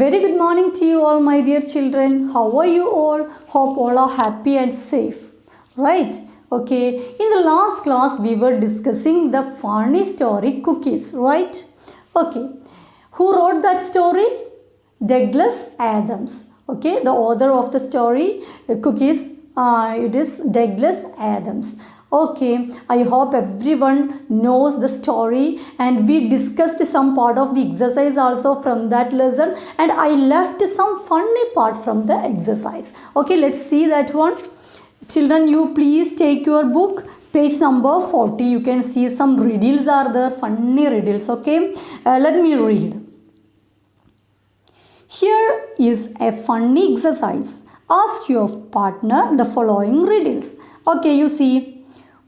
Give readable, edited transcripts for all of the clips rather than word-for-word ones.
Very good morning to you all, my dear children. How are you all? Hope all are happy and safe. Right? Okay. In the last class, we were discussing the funny story Cookies. Right? Okay. Who wrote that story? Douglas Adams. Okay. The author of the story, Cookies, it is Douglas Adams. Okay, I hope everyone knows the story, and we discussed some part of the exercise also from that lesson, and I left some funny part from the exercise. Okay, let's see that one. Children, you please take your book, page number 40. You can see some riddles are there, funny riddles. Okay, let me read. Here is a funny exercise. Ask your partner the following riddles. Okay, you see.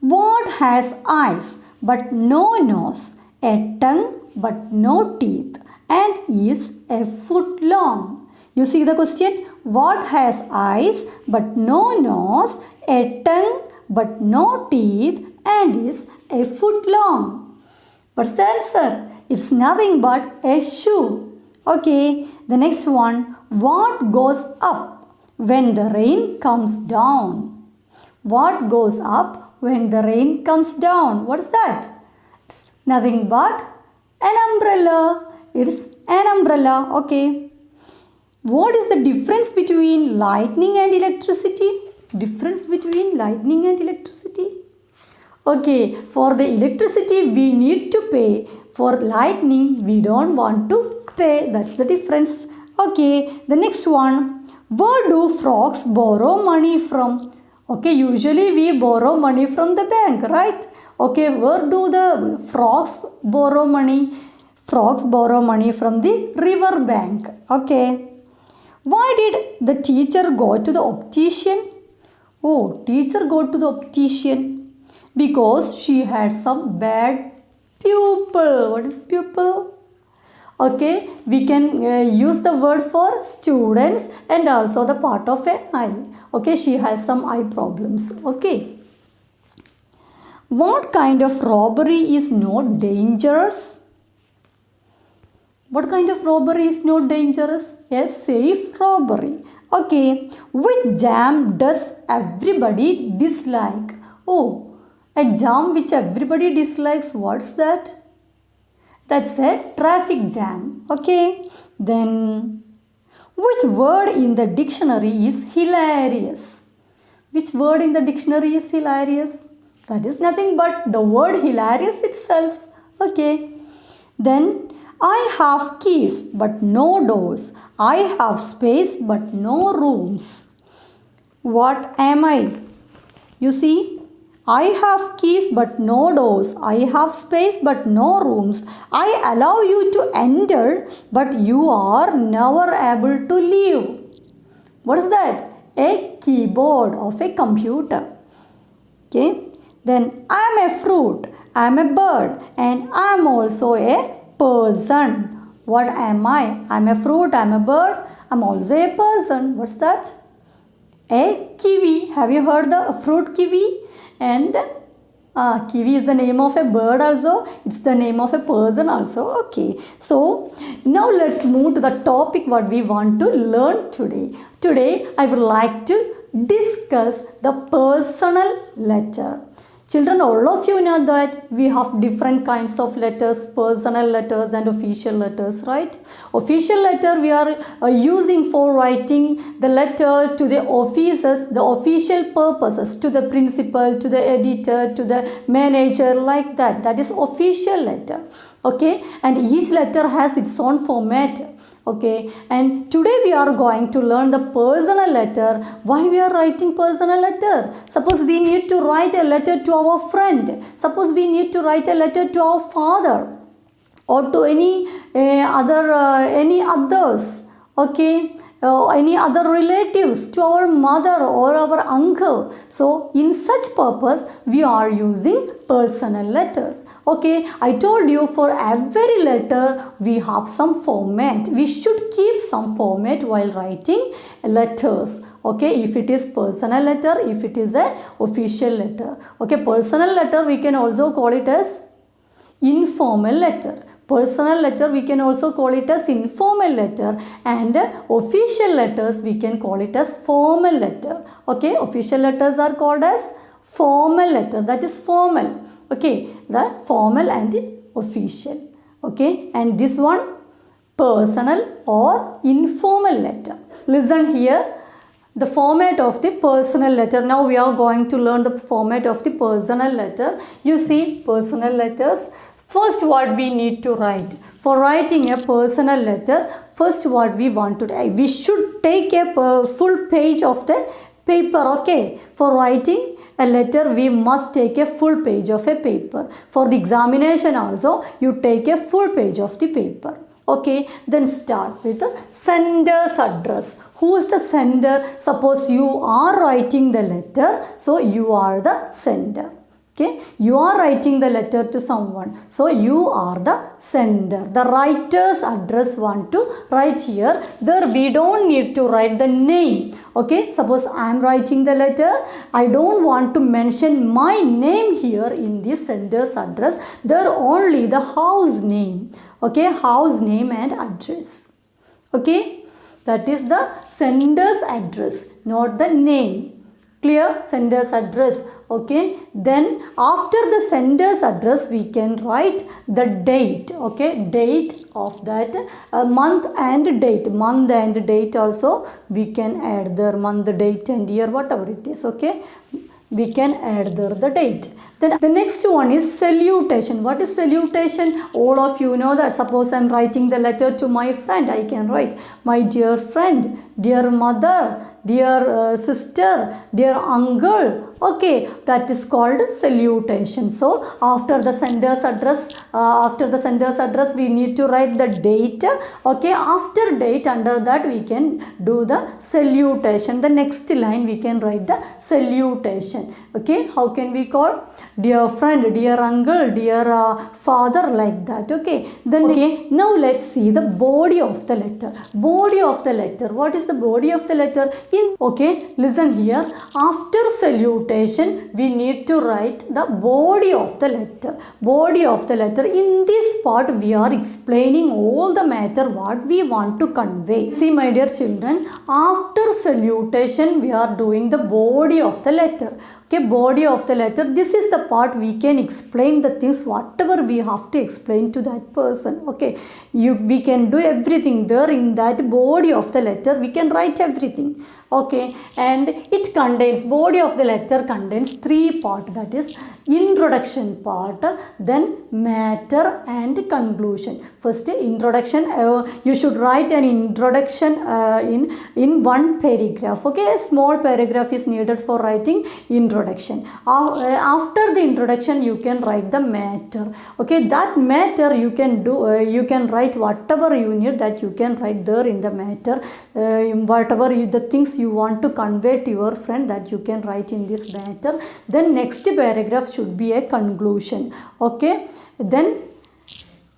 What has eyes but no nose, a tongue but no teeth, and is a foot long? You see the question? What has eyes but no nose, a tongue but no teeth, and is a foot long? What's the answer? It's nothing but a shoe. Okay, the next one. What goes up when the rain comes down? What goes up when the rain comes down? What's that? It's nothing but an umbrella. It's an umbrella. Okay. What is the difference between lightning and electricity? Difference between lightning and electricity? Okay. For the electricity, we need to pay. For lightning, we don't want to pay. That's the difference. Okay. The next one. Where do frogs borrow money from? Okay, usually we borrow money from the bank, right? Okay, where do the frogs borrow money? Frogs borrow money from the river bank. Okay. Why did the teacher go to the optician? Oh, teacher go to the optician because she had some bad pupil. What is pupil? Okay, we can use the word for students and also the part of an eye. Okay, she has some eye problems. Okay. What kind of robbery is not dangerous? What kind of robbery is not dangerous? A safe robbery. Okay. Which jam does everybody dislike? Oh, a jam which everybody dislikes. What's that? That's a traffic jam. Okay. Then, which word in the dictionary is hilarious? Which word in the dictionary is hilarious? That is nothing but the word hilarious itself. Okay. Then, I have keys but no doors. I have space but no rooms. What am I? You see? I have keys but no doors. I have space but no rooms. I allow you to enter but you are never able to leave. What is that? A keyboard of a computer. Okay. Then I am a fruit. I am a bird. And I am also a person. What am I? I am a fruit. I am a bird. I am also a person. What's that? A kiwi. Have you heard the fruit kiwi? And kiwi is the name of a bird also. It's the name of a person also. Okay. So, now let's move to the topic what we want to learn today. Today, I would like to discuss the personal letter. Children, all of you know that we have different kinds of letters, personal letters and official letters, right? Official letter we are using for writing the letter to the officers, the official purposes, to the principal, to the editor, to the manager, like that. That is official letter, okay? And each letter has its own format. Okay, and today we are going to learn the personal letter. Why we are writing personal letter? Suppose we need to write a letter to our friend. Suppose we need to write a letter to our father or to any others. Okay, any other relatives, to our mother or our uncle. So, in such purpose, we are using personal letters. Okay, I told you for every letter we have some format. We should keep some format while writing letters. Okay, if it is personal letter, if it is a official letter. Okay, personal letter we can also call it as informal letter. Personal letter we can also call it as informal letter, and official letters we can call it as formal letter. Okay, official letters are called as formal letter, that is formal. Okay, the formal and official. Okay, and this one personal or informal letter. Listen here, the format of the personal letter. Now we are going to learn the format of the personal letter. You see, personal letters. First, what we need to write. For writing a personal letter, first what we want to do, we should take a full page of the paper. Okay, for writing a letter we must take a full page of a paper. For the examination also you take a full page of the paper. Okay, then start with the sender's address. Who is the sender? Suppose you are writing the letter, so you are the sender. Okay, you are writing the letter to someone, so you are the sender. The writer's address want to write here. There we don't need to write the name. Okay, suppose I am writing the letter, I don't want to mention my name here in the sender's address. There only the house name. Okay, house name and address. Okay, that is the sender's address, not the name. Clear? Sender's address. Okay, then after the sender's address we can write the date. Okay, date of that month and date. Month and date also we can add there, month, date and year, whatever it is. Okay, we can add there the date. Then the next one is salutation. What is salutation? All of you know that. Suppose I am writing the letter to my friend, I can write, my dear friend, dear mother, dear sister, dear uncle. Okay, that is called salutation. So after the sender's address, we need to write the date. Okay, after date, under that we can do the salutation. The next line we can write the salutation. Okay, how can we call? Dear friend, dear uncle, dear father, like that. Okay, then okay, now let's see the body of the letter. Body of the letter. What is the body of the letter? Okay, listen here. After salutation, we need to write the body of the letter. Body of the letter. In this part, we are explaining all the matter what we want to convey. See, my dear children, after salutation, we are doing the body of the letter. Okay, body of the letter. This is the part we can explain the things, whatever we have to explain to that person. Okay, we can do everything there in that body of the letter. We can write everything. Okay, and it contains, body of the letter contains 3 parts, that is introduction part, then matter and conclusion. First introduction, you should write an introduction in one paragraph. Okay, a small paragraph is needed for writing introduction. After the introduction you can write the matter. Okay, that matter you can do, you can write whatever you need, that you can write there in the matter. Whatever the things you want to convey to your friend, that you can write in this matter. Then next paragraph should be a conclusion. Okay, then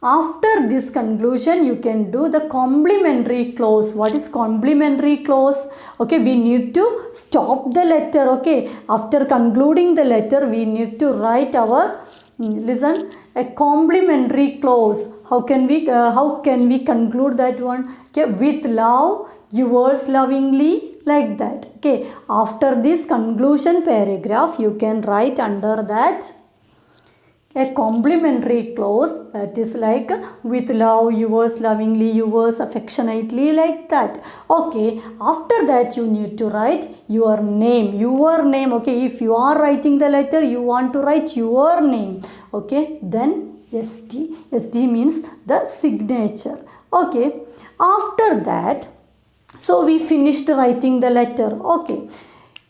after this conclusion you can do the complementary clause. What is complementary clause? Okay, we need to stop the letter. Okay, after concluding the letter we need to write our, listen, a complementary clause. How can we conclude that one? Okay, with love, yours lovingly, like that. Okay, after this conclusion paragraph you can write under that a complementary clause, that is like with love, yours lovingly, yours affectionately, like that. Okay, after that you need to write your name. Okay, if you are writing the letter, you want to write your name. Okay, then ST means the signature. Okay, after that, so we finished writing the letter. Okay,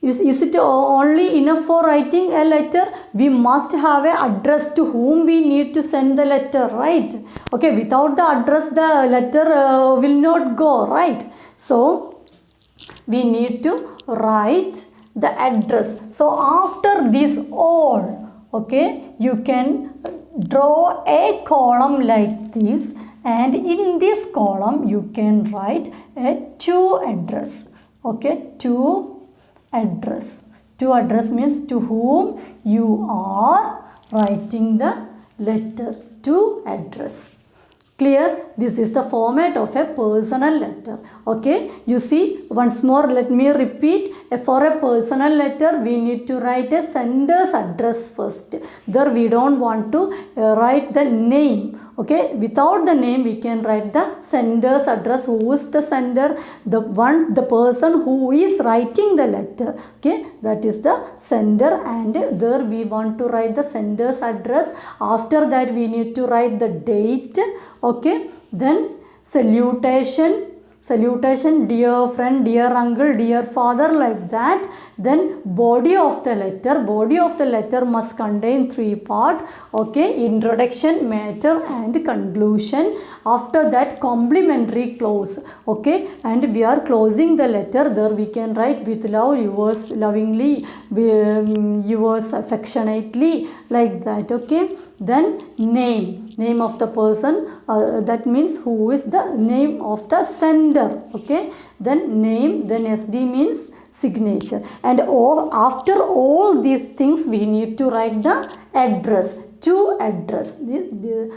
is it only enough for writing a letter? We must have an address to whom we need to send the letter, right? Okay, without the address the letter will not go, right? So we need to write the address. So after this all, okay, you can draw a column like this, and in this column you can write a to address. Okay, to address. To address means to whom you are writing the letter. To address. Clear? This is the format of a personal letter. Okay, you see, once more let me repeat. For a personal letter we need to write a sender's address first. There we don't want to write the name. Okay, without the name we can write the sender's address. Who is the sender? The person who is writing the letter. Okay, that is the sender, and there we want to write the sender's address. After that we need to write the date. Okay, then salutation, dear friend, dear uncle, dear father, like that. Then body of the letter must contain 3 parts. Okay, introduction, matter and conclusion. After that complimentary clause. Okay, and we are closing the letter. There we can write, with love, yours lovingly, yours affectionately, like that. Okay, then name of the person, that means who is the name of the sender. Okay, then name, then SD means signature, and after all these things we need to write the address. To address the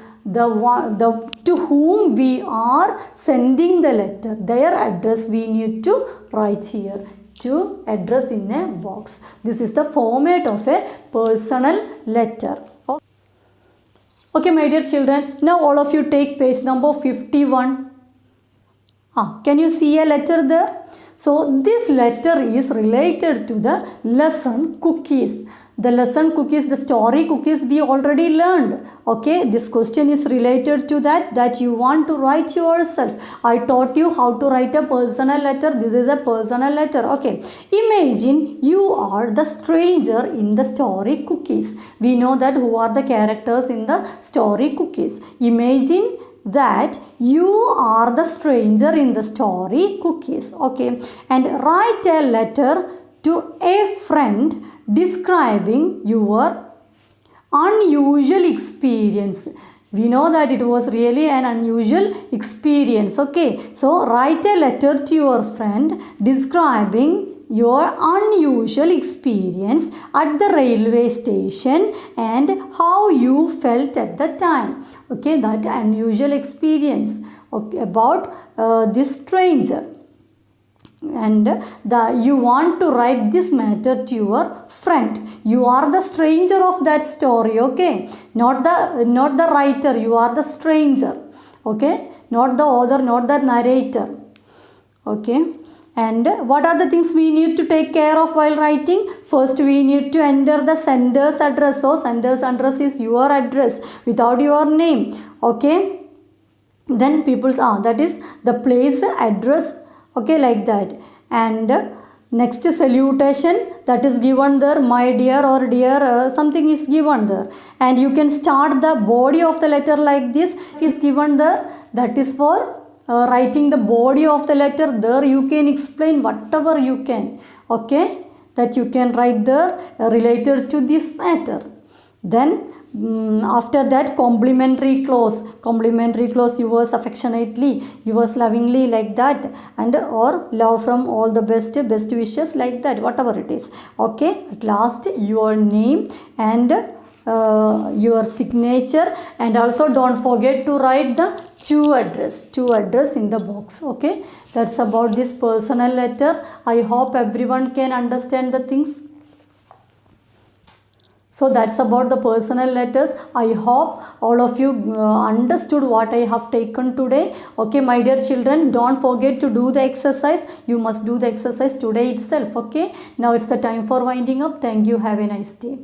to whom we are sending the letter, their address we need to write here. To address in a box. This is the format of a personal letter. Okay, my dear children, now all of you take page number 51. Can you see a letter there? So this letter is related to the lesson cookies. The lesson cookies, the story cookies we already learned. Okay, this question is related to that you want to write yourself. I taught you how to write a personal letter. This is a personal letter. Okay, imagine you are the stranger in the story cookies. We know that who are the characters in the story cookies. Imagine that you are the stranger in the story cookies. Okay, and write a letter to a friend describing your unusual experience. We know that it was really an unusual experience. Okay, so write a letter to your friend describing your unusual experience at the railway station and how you felt at the time. Okay, that unusual experience, okay, about this stranger. And you want to write this matter to your friend. You are the stranger of that story. Okay, not the writer, you are the stranger. Okay, not the author, not the narrator. Okay, and what are the things we need to take care of while writing? First we need to enter the sender's address. So sender's address is your address without your name. Okay, then people's that is the place address. Okay, like that. And next salutation, that is given there, my dear or dear, something is given there, and you can start the body of the letter like this. Is given there, that is for writing the body of the letter. There you can explain whatever you can. Okay, that you can write there related to this matter. Then after that complimentary clause, yours affectionately, yours lovingly, like that, and or love from all the best wishes, like that, whatever it is. Okay, at last your name and your signature, and also don't forget to write the to address in the box. Okay, that's about this personal letter. I hope everyone can understand the things. So that's about the personal letters. I hope all of you understood what I have taken today. Okay, my dear children, don't forget to do the exercise. You must do the exercise today itself. Okay, now it's the time for winding up. Thank you. Have a nice day.